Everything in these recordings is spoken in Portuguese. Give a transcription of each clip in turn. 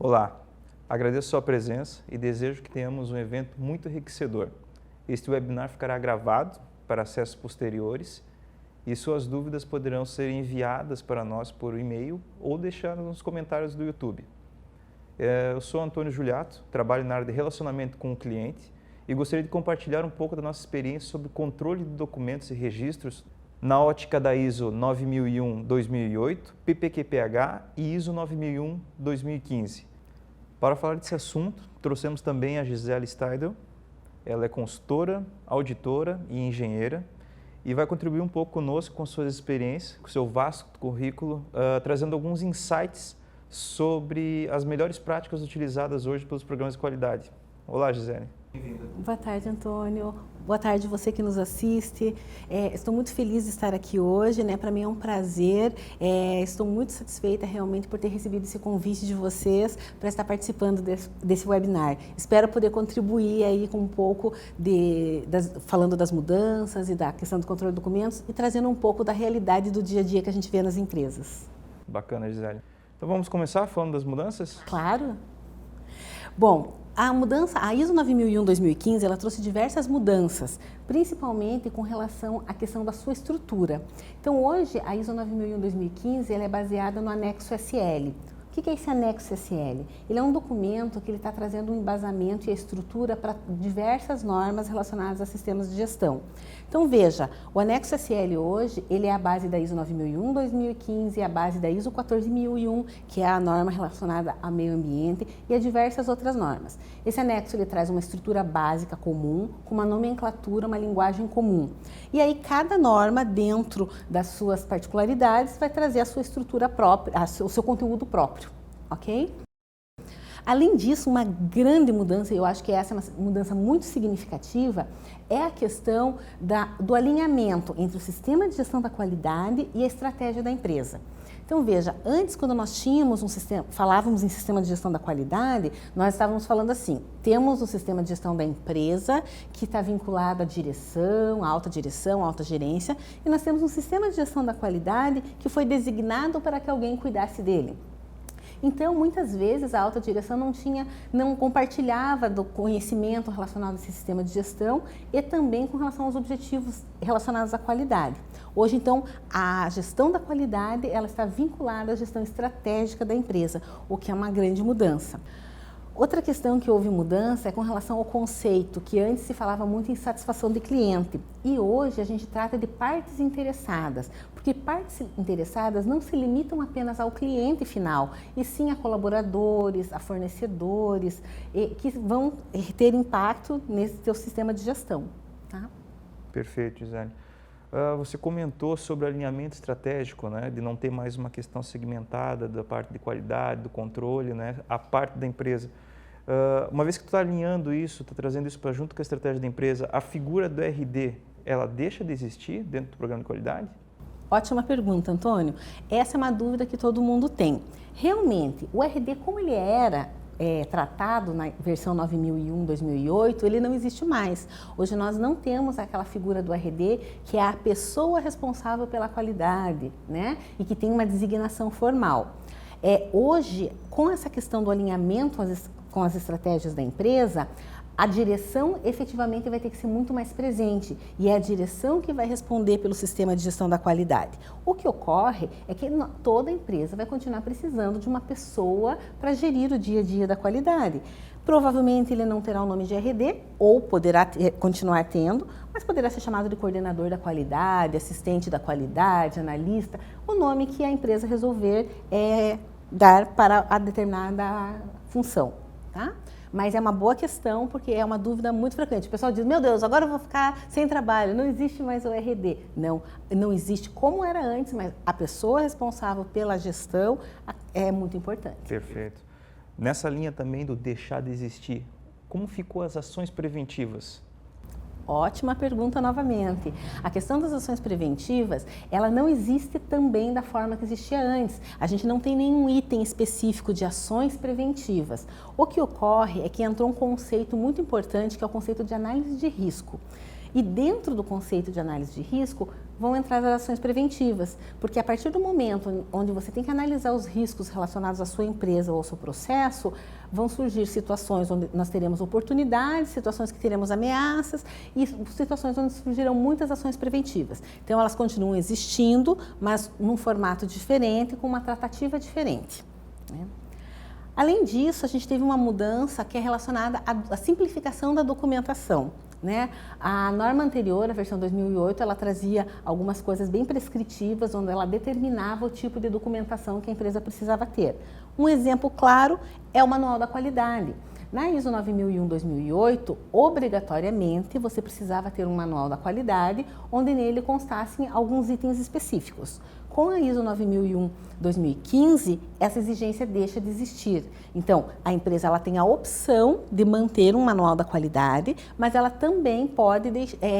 Olá, agradeço sua presença e desejo que tenhamos um evento muito enriquecedor. Este webinar ficará gravado para acessos posteriores e suas dúvidas poderão ser enviadas para nós por e-mail ou deixadas nos comentários do YouTube. Eu sou Antônio Juliato, trabalho na área de relacionamento com o cliente e gostaria de compartilhar um pouco da nossa experiência sobre controle de documentos e registros na ótica da ISO 9001-2008, PPQPH e ISO 9001-2015. Para falar desse assunto, trouxemos também a Gisele Steidel. Ela é consultora, auditora e engenheira e vai contribuir um pouco conosco com suas experiências, com seu vasto currículo, trazendo alguns insights sobre as melhores práticas utilizadas hoje pelos programas de qualidade. Olá, Gisele. Bem-vinda. Boa tarde, Antônio. Boa tarde você que nos assiste. Estou muito feliz de estar aqui hoje, né? Para mim é um prazer. Estou muito satisfeita realmente por ter recebido esse convite de vocês para estar participando desse webinar. Espero poder contribuir aí com um pouco falando das mudanças e da questão do controle de documentos e trazendo um pouco da realidade do dia a dia que a gente vê nas empresas. Bacana, Gisele. Então vamos começar falando das mudanças? Claro. Bom, a ISO 9001-2015, ela trouxe diversas mudanças, principalmente com relação à questão da sua estrutura. Então, hoje, a ISO 9001-2015, ela é baseada no anexo SL. O que é esse anexo SL? Ele é um documento que ele está trazendo um embasamento e a estrutura para diversas normas relacionadas a sistemas de gestão. Então veja, o anexo SL hoje, ele é a base da ISO 9001-2015, a base da ISO 14001, que é a norma relacionada ao meio ambiente e a diversas outras normas. Esse anexo ele traz uma estrutura básica comum, com uma nomenclatura, uma linguagem comum. E aí cada norma, dentro das suas particularidades, vai trazer a sua estrutura própria, o seu conteúdo próprio. Ok? Além disso, uma grande mudança, e eu acho que essa é uma mudança muito significativa, é a questão do alinhamento entre o sistema de gestão da qualidade e a estratégia da empresa. Então veja, antes quando nós tínhamos falávamos em sistema de gestão da qualidade, nós estávamos falando assim, temos o sistema de gestão da empresa que está vinculado à direção, à alta gerência, e nós temos um sistema de gestão da qualidade que foi designado para que alguém cuidasse dele. Então, muitas vezes, a alta direção não compartilhava do conhecimento relacionado a esse sistema de gestão e também com relação aos objetivos relacionados à qualidade. Hoje, então, a gestão da qualidade ela está vinculada à gestão estratégica da empresa, o que é uma grande mudança. Outra questão que houve mudança é com relação ao conceito, que antes se falava muito em satisfação de cliente e hoje a gente trata de partes interessadas, porque partes interessadas não se limitam apenas ao cliente final, e sim a colaboradores, a fornecedores, que vão ter impacto nesse teu sistema de gestão. Tá? Perfeito, Gisele. Você comentou sobre o alinhamento estratégico, né, de não ter mais uma questão segmentada da parte de qualidade, do controle, né, a parte da empresa. Uma vez que tu está alinhando isso, está trazendo isso para junto com a estratégia da empresa, a figura do RD, ela deixa de existir dentro do programa de qualidade? Ótima pergunta, Antônio. Essa é uma dúvida que todo mundo tem. Realmente, o RD, como ele era tratado na versão 9001-2008, ele não existe mais. Hoje nós não temos aquela figura do RD que é a pessoa responsável pela qualidade, né? E que tem uma designação formal. Hoje, com essa questão do alinhamento com as estratégias da empresa, a direção efetivamente vai ter que ser muito mais presente e é a direção que vai responder pelo sistema de gestão da qualidade. O que ocorre é que toda empresa vai continuar precisando de uma pessoa para gerir o dia a dia da qualidade. Provavelmente ele não terá o nome de RD ou poderá continuar tendo, mas poderá ser chamado de coordenador da qualidade, assistente da qualidade, analista, o nome que a empresa resolver dar para a determinada função, tá? Mas é uma boa questão, porque é uma dúvida muito frequente. O pessoal diz, meu Deus, agora eu vou ficar sem trabalho, não existe mais o RD. Não existe como era antes, mas a pessoa responsável pela gestão é muito importante. Perfeito. Nessa linha também do deixar de existir, como ficou as ações preventivas? Ótima pergunta novamente. A questão das ações preventivas, ela não existe também da forma que existia antes. A gente não tem nenhum item específico de ações preventivas. O que ocorre é que entrou um conceito muito importante, que é o conceito de análise de risco. E dentro do conceito de análise de risco, vão entrar as ações preventivas, porque a partir do momento onde você tem que analisar os riscos relacionados à sua empresa ou ao seu processo, vão surgir situações onde nós teremos oportunidades, situações que teremos ameaças e situações onde surgirão muitas ações preventivas. Então, elas continuam existindo, mas num formato diferente, com uma tratativa diferente, né? Além disso, a gente teve uma mudança que é relacionada à simplificação da documentação, né? A norma anterior, a versão 2008, ela trazia algumas coisas bem prescritivas, onde ela determinava o tipo de documentação que a empresa precisava ter. Um exemplo claro é o Manual da Qualidade. Na ISO 9001-2008, obrigatoriamente, você precisava ter um Manual da Qualidade, onde nele constassem alguns itens específicos. Com a ISO 9001-2015, essa exigência deixa de existir. Então, a empresa ela tem a opção de manter um manual da qualidade, mas ela também pode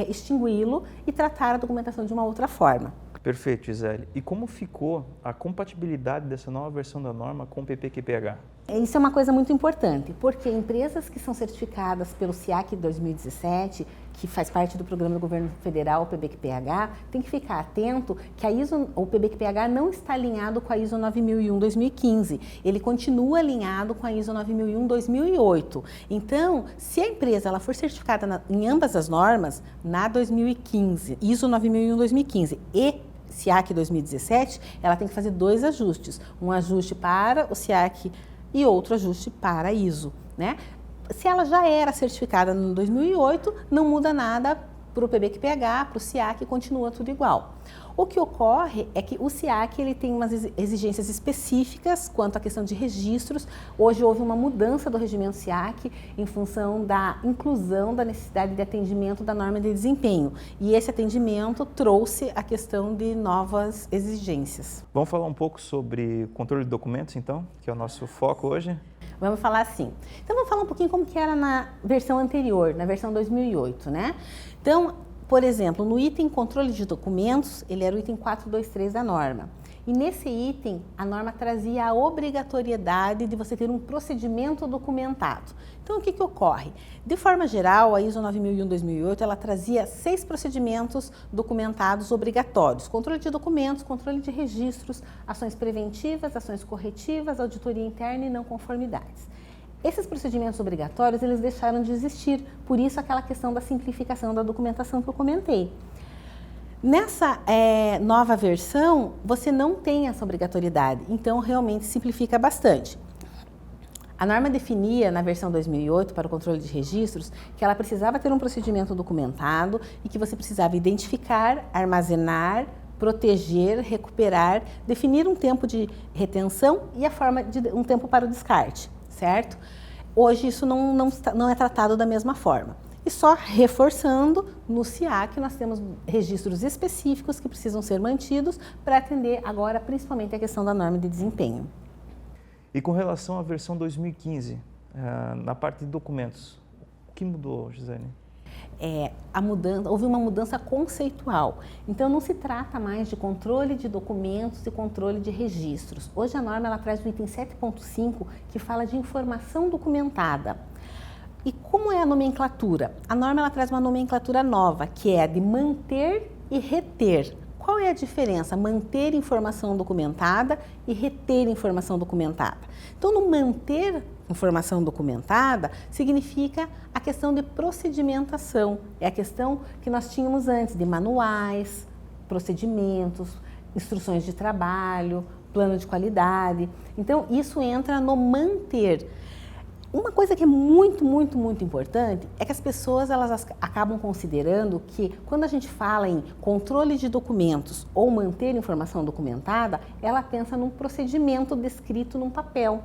extingui-lo e tratar a documentação de uma outra forma. Perfeito, Gisele. E como ficou a compatibilidade dessa nova versão da norma com o PPQPH? Isso é uma coisa muito importante, porque empresas que são certificadas pelo SIAC 2017, que faz parte do programa do governo federal, o PBQPH, tem que ficar atento que o PBQPH não está alinhado com a ISO 9001-2015, ele continua alinhado com a ISO 9001-2008. Então, se a empresa ela for certificada em ambas as normas, na 2015, ISO 9001-2015 e SIAC 2017, ela tem que fazer 2 ajustes, um ajuste para o SIAC e outro ajuste para a ISO, né? Se ela já era certificada no 2008, não muda nada para o PBQPH, para o SIAC, continua tudo igual. O que ocorre é que o SIAC ele tem umas exigências específicas quanto à questão de registros. Hoje houve uma mudança do regimento SIAC em função da inclusão da necessidade de atendimento da norma de desempenho. E esse atendimento trouxe a questão de novas exigências. Vamos falar um pouco sobre controle de documentos, então, que é o nosso foco hoje? Vamos falar assim. Então, vamos falar um pouquinho como que era na versão anterior, na versão 2008, né? Então, por exemplo, no item controle de documentos, ele era o item 423 da norma. E nesse item, a norma trazia a obrigatoriedade de você ter um procedimento documentado. Então, o que ocorre? De forma geral, a ISO 9001-2008, ela trazia 6 procedimentos documentados obrigatórios. Controle de documentos, controle de registros, ações preventivas, ações corretivas, auditoria interna e não conformidades. Esses procedimentos obrigatórios, eles deixaram de existir, por isso aquela questão da simplificação da documentação que eu comentei. Nessa nova versão, você não tem essa obrigatoriedade, então realmente simplifica bastante. A norma definia, na versão 2008, para o controle de registros, que ela precisava ter um procedimento documentado e que você precisava identificar, armazenar, proteger, recuperar, definir um tempo de retenção e a forma de um tempo para o descarte, certo? Hoje isso não é tratado da mesma forma. E só reforçando, no SIAC nós temos registros específicos que precisam ser mantidos para atender agora principalmente a questão da norma de desempenho. E com relação à versão 2015, na parte de documentos, o que mudou, Gisele? Houve uma mudança conceitual. Então, não se trata mais de controle de documentos e controle de registros. Hoje a norma ela traz o item 7.5, que fala de informação documentada. E como é a nomenclatura? A norma ela traz uma nomenclatura nova, que é a de manter e reter. Qual é a diferença? Manter informação documentada e reter informação documentada. Então, no manter informação documentada, significa a questão de procedimentação. É a questão que nós tínhamos antes de manuais, procedimentos, instruções de trabalho, plano de qualidade. Então, isso entra no manter. Uma coisa que é muito importante é que as pessoas elas acabam considerando que quando a gente fala em controle de documentos ou manter informação documentada, ela pensa num procedimento descrito num papel.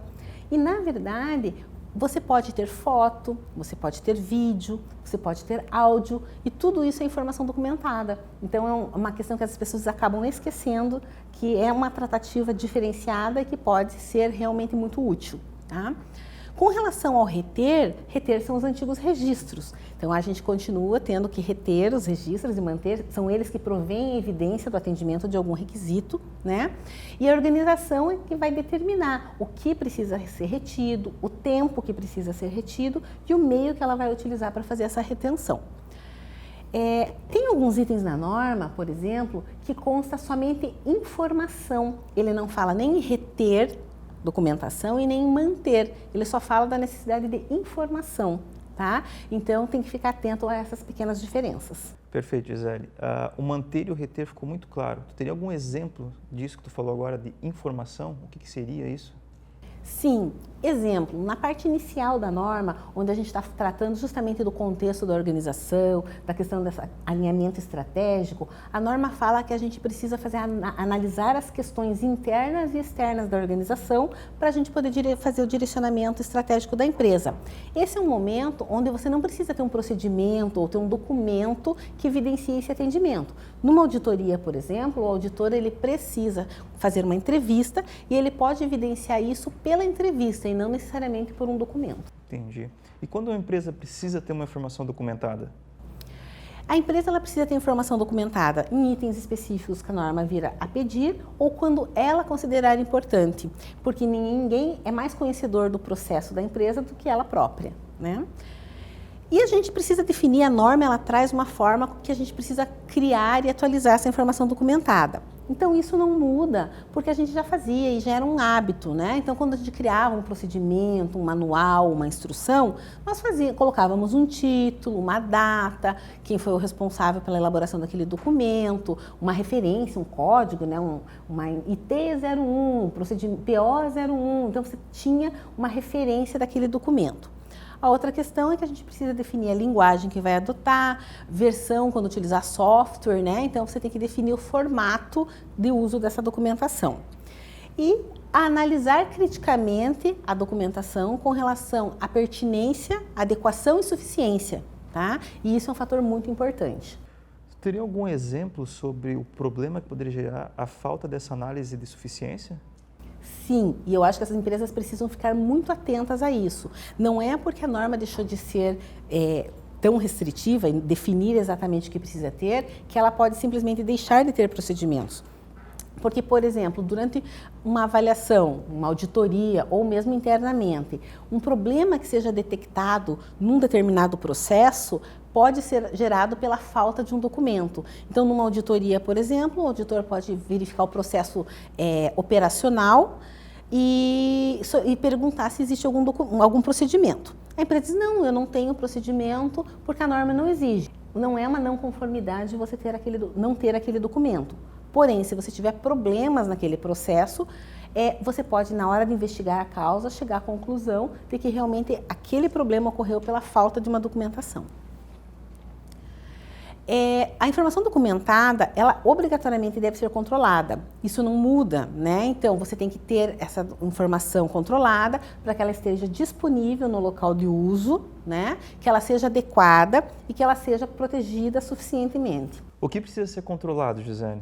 E, na verdade, você pode ter foto, você pode ter vídeo, você pode ter áudio e tudo isso é informação documentada. Então, é uma questão que as pessoas acabam esquecendo, que é uma tratativa diferenciada e que pode ser realmente muito útil, tá? Com relação ao reter são os antigos registros. Então, a gente continua tendo que reter os registros e manter, são eles que provêm a evidência do atendimento de algum requisito, né? E a organização é que vai determinar o que precisa ser retido, o tempo que precisa ser retido e o meio que ela vai utilizar para fazer essa retenção. Tem alguns itens na norma, por exemplo, que consta somente informação. Ele não fala nem em reter documentação e nem em manter. Ele só fala da necessidade de informação, tá? Então, tem que ficar atento a essas pequenas diferenças. Perfeito, Gisele. O manter e o reter ficou muito claro. Tu teria algum exemplo disso que tu falou agora de informação? O que seria isso? Sim, exemplo, na parte inicial da norma, onde a gente está tratando justamente do contexto da organização, da questão desse alinhamento estratégico, a norma fala que a gente precisa analisar as questões internas e externas da organização para a gente poder fazer o direcionamento estratégico da empresa. Esse é um momento onde você não precisa ter um procedimento ou ter um documento que evidencie esse atendimento. Numa auditoria, por exemplo, o auditor ele precisa fazer uma entrevista e ele pode evidenciar isso pela entrevista e não necessariamente por um documento. Entendi. E quando uma empresa precisa ter uma informação documentada? A empresa ela precisa ter informação documentada em itens específicos que a norma vira a pedir ou quando ela considerar importante, porque ninguém é mais conhecedor do processo da empresa do que ela própria, né? E a gente precisa definir, a norma ela traz uma forma que a gente precisa criar e atualizar essa informação documentada. Então isso não muda, porque a gente já fazia e já era um hábito, né? Então quando a gente criava um procedimento, um manual, uma instrução, nós colocávamos um título, uma data, quem foi o responsável pela elaboração daquele documento, uma referência, um código, né? Uma IT01, procedimento PO01, então você tinha uma referência daquele documento. A outra questão é que a gente precisa definir a linguagem que vai adotar, versão quando utilizar software, né? Então você tem que definir o formato de uso dessa documentação. E analisar criticamente a documentação com relação à pertinência, adequação e suficiência, tá? E isso é um fator muito importante. Teria algum exemplo sobre o problema que poderia gerar a falta dessa análise de suficiência? Sim, e eu acho que as empresas precisam ficar muito atentas a isso. Não é porque a norma deixou de ser tão restritiva em definir exatamente o que precisa ter, que ela pode simplesmente deixar de ter procedimentos. Porque, por exemplo, durante uma avaliação, uma auditoria ou mesmo internamente, um problema que seja detectado num determinado processo pode ser gerado pela falta de um documento. Então, numa auditoria, por exemplo, o auditor pode verificar o processo operacional e perguntar se existe algum procedimento. A empresa diz, não, eu não tenho procedimento porque a norma não exige. Não é uma não conformidade você não ter aquele documento. Porém, se você tiver problemas naquele processo, você pode, na hora de investigar a causa, chegar à conclusão de que realmente aquele problema ocorreu pela falta de uma documentação. A informação documentada, ela obrigatoriamente deve ser controlada. Isso não muda, né? Então, você tem que ter essa informação controlada para que ela esteja disponível no local de uso, né? Que ela seja adequada e que ela seja protegida suficientemente. O que precisa ser controlado, Gisele?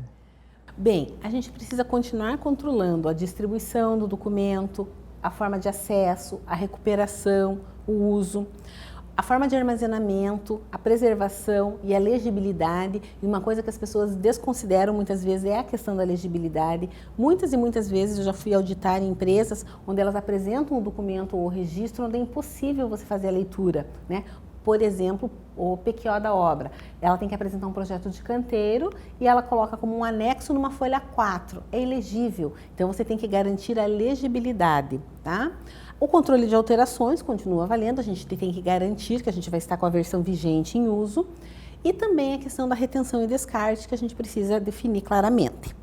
Bem, a gente precisa continuar controlando a distribuição do documento, a forma de acesso, a recuperação, o uso, a forma de armazenamento, a preservação e a legibilidade. E uma coisa que as pessoas desconsideram muitas vezes é a questão da legibilidade. Muitas e muitas vezes eu já fui auditar em empresas onde elas apresentam o documento ou o registro onde é impossível você fazer a leitura, né? Por exemplo, o PQO da obra. Ela tem que apresentar um projeto de canteiro e ela coloca como um anexo numa folha 4. É ilegível. Então, você tem que garantir a legibilidade, tá? O controle de alterações continua valendo. A gente tem que garantir que a gente vai estar com a versão vigente em uso. E também a questão da retenção e descarte, que a gente precisa definir claramente.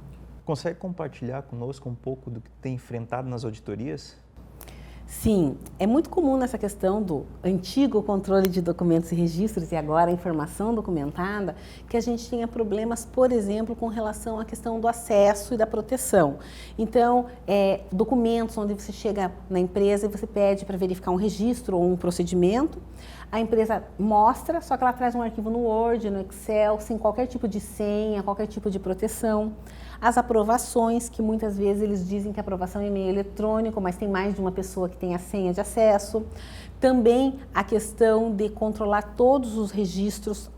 Consegue compartilhar conosco um pouco do que tem enfrentado nas auditorias? Sim, é muito comum nessa questão do antigo controle de documentos e registros e agora a informação documentada, que a gente tenha problemas, por exemplo, com relação à questão do acesso e da proteção. Então, documentos onde você chega na empresa e você pede para verificar um registro ou um procedimento, a empresa mostra, só que ela traz um arquivo no Word, no Excel, sem qualquer tipo de senha, qualquer tipo de proteção. As aprovações, que muitas vezes eles dizem que a aprovação é e-mail eletrônico, mas tem mais de uma pessoa que tem a senha de acesso. Também a questão de controlar todos os registros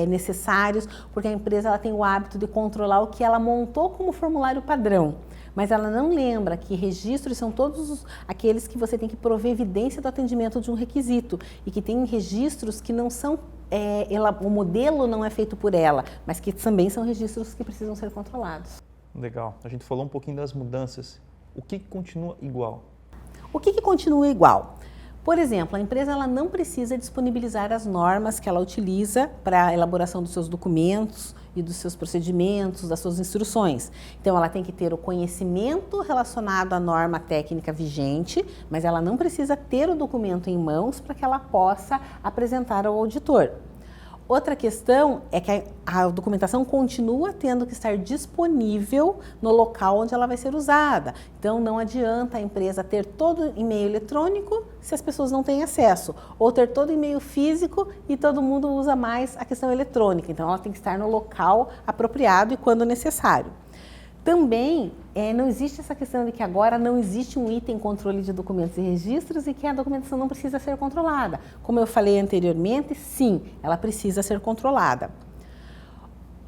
necessários, porque a empresa ela tem o hábito de controlar o que ela montou como formulário padrão. Mas ela não lembra que registros são todos aqueles que você tem que prover evidência do atendimento de um requisito e que tem registros que não são o modelo não é feito por ela, mas que também são registros que precisam ser controlados. Legal. A gente falou um pouquinho das mudanças. O que continua igual? O que continua igual? Por exemplo, a empresa ela não precisa disponibilizar as normas que ela utiliza para a elaboração dos seus documentos e dos seus procedimentos, das suas instruções. Então, ela tem que ter o conhecimento relacionado à norma técnica vigente, mas ela não precisa ter o documento em mãos para que ela possa apresentar ao auditor. Outra questão é que a documentação continua tendo que estar disponível no local onde ela vai ser usada. Então, não adianta a empresa ter todo e-mail eletrônico se as pessoas não têm acesso, ou ter todo e-mail físico e todo mundo usa mais a questão eletrônica. Então, ela tem que estar no local apropriado e quando necessário. Também não existe essa questão de que agora não existe um item controle de documentos e registros e que a documentação não precisa ser controlada. Como eu falei anteriormente, sim, ela precisa ser controlada.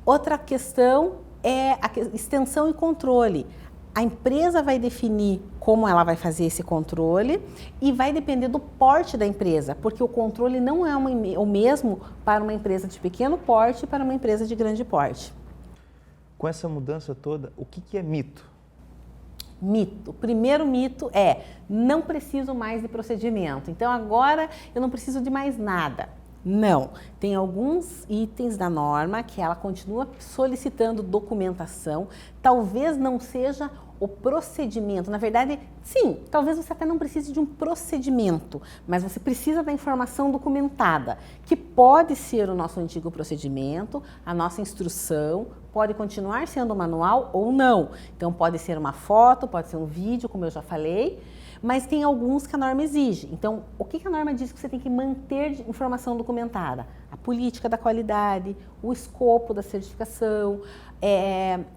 Outra questão é a extensão e controle. A empresa vai definir como ela vai fazer esse controle e vai depender do porte da empresa, porque o controle não é o mesmo para uma empresa de pequeno porte e para uma empresa de grande porte. Com essa mudança toda, o que é mito? Mito. O primeiro mito é: não preciso mais de procedimento. Então agora eu não preciso de mais nada. Não. Tem alguns itens da norma que ela continua solicitando documentação. Talvez não seja o procedimento. Na verdade, sim, talvez você até não precise de um procedimento, mas você precisa da informação documentada, que pode ser o nosso antigo procedimento, a nossa instrução, pode continuar sendo manual ou não. Então, pode ser uma foto, pode ser um vídeo, como eu já falei, mas tem alguns que a norma exige. Então, o que a norma diz que você tem que manter de informação documentada? A política da qualidade, o escopo da certificação,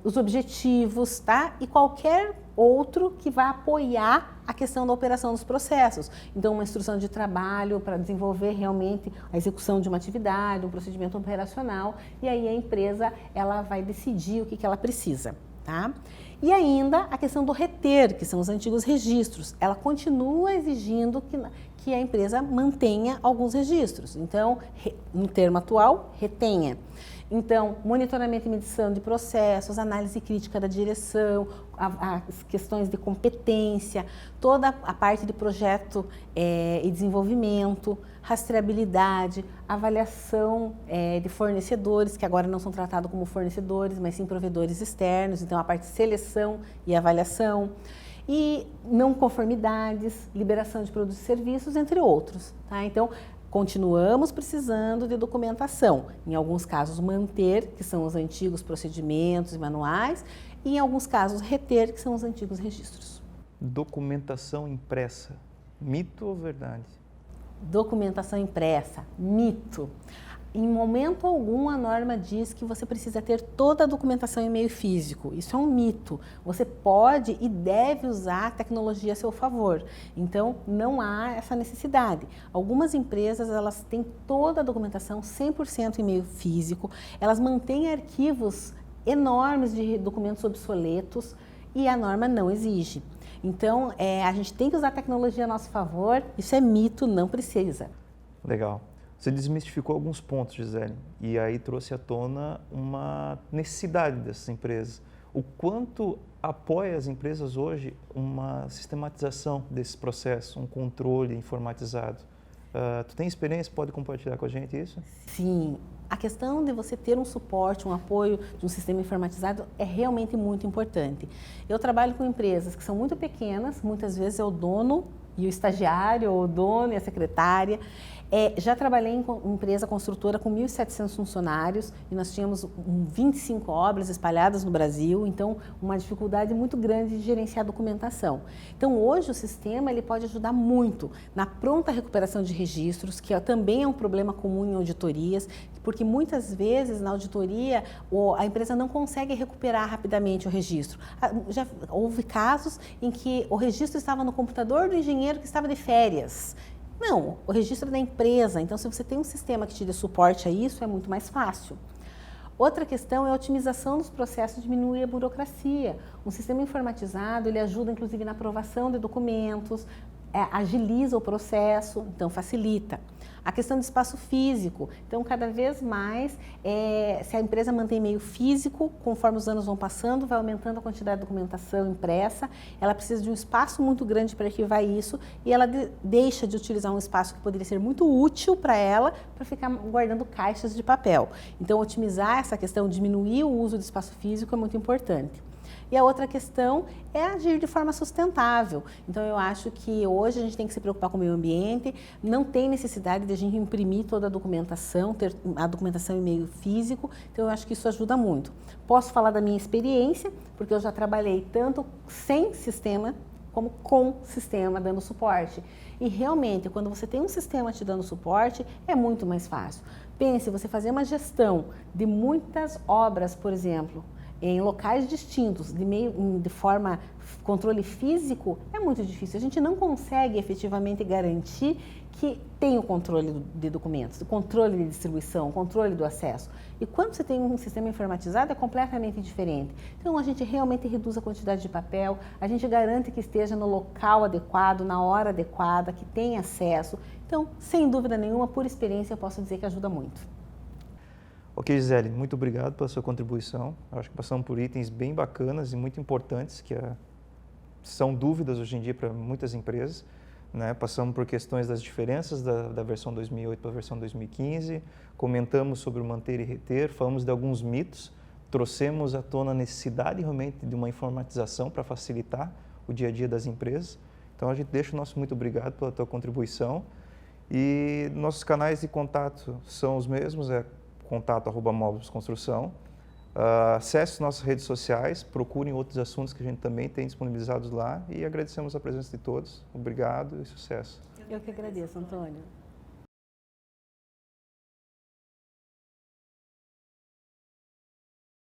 os objetivos, tá? E qualquer outro que vá apoiar a questão da operação dos processos. Então, uma instrução de trabalho para desenvolver realmente a execução de uma atividade, um procedimento operacional, e aí a empresa ela vai decidir o que ela precisa, tá? E ainda a questão do reter, que são os antigos registros. Ela continua exigindo que a empresa mantenha alguns registros. Então, no termo atual, retenha. Então, monitoramento e medição de processos, análise crítica da direção, as questões de competência, toda a parte de projeto e desenvolvimento, rastreabilidade, avaliação de fornecedores, que agora não são tratados como fornecedores, mas sim provedores externos, então a parte de seleção e avaliação, e não conformidades, liberação de produtos e serviços, entre outros, tá? Então, continuamos precisando de documentação, em alguns casos manter, que são os antigos procedimentos e manuais, e em alguns casos reter, que são os antigos registros. Documentação impressa, mito ou verdade? Documentação impressa, mito. Em momento algum a norma diz que você precisa ter toda a documentação em meio físico. Isso é um mito. Você pode e deve usar a tecnologia a seu favor. Então, não há essa necessidade. Algumas empresas, elas têm toda a documentação 100% em meio físico. Elas mantêm arquivos enormes de documentos obsoletos e a norma não exige. Então, a gente tem que usar a tecnologia a nosso favor. Isso é mito, não precisa. Legal. Você desmistificou alguns pontos, Gisele, e aí trouxe à tona uma necessidade dessas empresas. O quanto apoia as empresas hoje uma sistematização desses processos, um controle informatizado? Tu tem experiência? Pode compartilhar com a gente isso? Sim. A questão de você ter um suporte, um apoio de um sistema informatizado é realmente muito importante. Eu trabalho com empresas que são muito pequenas, muitas vezes é o dono e o estagiário, ou o dono e a secretária. Já trabalhei em empresa construtora com 1.700 funcionários e nós tínhamos 25 obras espalhadas no Brasil, então uma dificuldade muito grande de gerenciar a documentação. Então hoje o sistema ele pode ajudar muito na pronta recuperação de registros, que também é um problema comum em auditorias, porque muitas vezes na auditoria a empresa não consegue recuperar rapidamente o registro. Já houve casos em que o registro estava no computador do engenheiro que estava de férias. Não, o registro é da empresa, então se você tem um sistema que te dê suporte a isso, é muito mais fácil. Outra questão é a otimização dos processos, diminuir a burocracia. Um sistema informatizado, ele ajuda inclusive na aprovação de documentos, agiliza o processo, então facilita. A questão do espaço físico. Então, cada vez mais, se a empresa mantém meio físico, conforme os anos vão passando, vai aumentando a quantidade de documentação impressa, ela precisa de um espaço muito grande para arquivar isso e ela deixa de utilizar um espaço que poderia ser muito útil para ela, para ficar guardando caixas de papel. Então, otimizar essa questão, diminuir o uso do espaço físico é muito importante. E a outra questão é agir de forma sustentável. Então, eu acho que hoje a gente tem que se preocupar com o meio ambiente, não tem necessidade de a gente imprimir toda a documentação, ter a documentação em meio físico, então eu acho que isso ajuda muito. Posso falar da minha experiência, porque eu já trabalhei tanto sem sistema, como com sistema dando suporte. E realmente, quando você tem um sistema te dando suporte, é muito mais fácil. Pense, você fazer uma gestão de muitas obras, por exemplo, em locais distintos, de forma controle físico, é muito difícil. A gente não consegue efetivamente garantir que tem o controle de documentos, o controle de distribuição, o controle do acesso. E quando você tem um sistema informatizado, é completamente diferente. Então, a gente realmente reduz a quantidade de papel, a gente garante que esteja no local adequado, na hora adequada, que tenha acesso. Então, sem dúvida nenhuma, por experiência, eu posso dizer que ajuda muito. Ok, Gisele, muito obrigado pela sua contribuição. Acho que passamos por itens bem bacanas e muito importantes, que são dúvidas hoje em dia para muitas empresas. Né? Passamos por questões das diferenças da versão 2008 para a versão 2015, comentamos sobre o manter e reter, falamos de alguns mitos, trouxemos à tona a necessidade realmente de uma informatização para facilitar o dia a dia das empresas. Então, a gente deixa o nosso muito obrigado pela tua contribuição. E nossos canais de contato são os mesmos, contato@Módulos Construção. Acesse nossas redes sociais, procurem outros assuntos que a gente também tem disponibilizados lá e agradecemos a presença de todos. Obrigado e sucesso. Eu que agradeço, Antônio.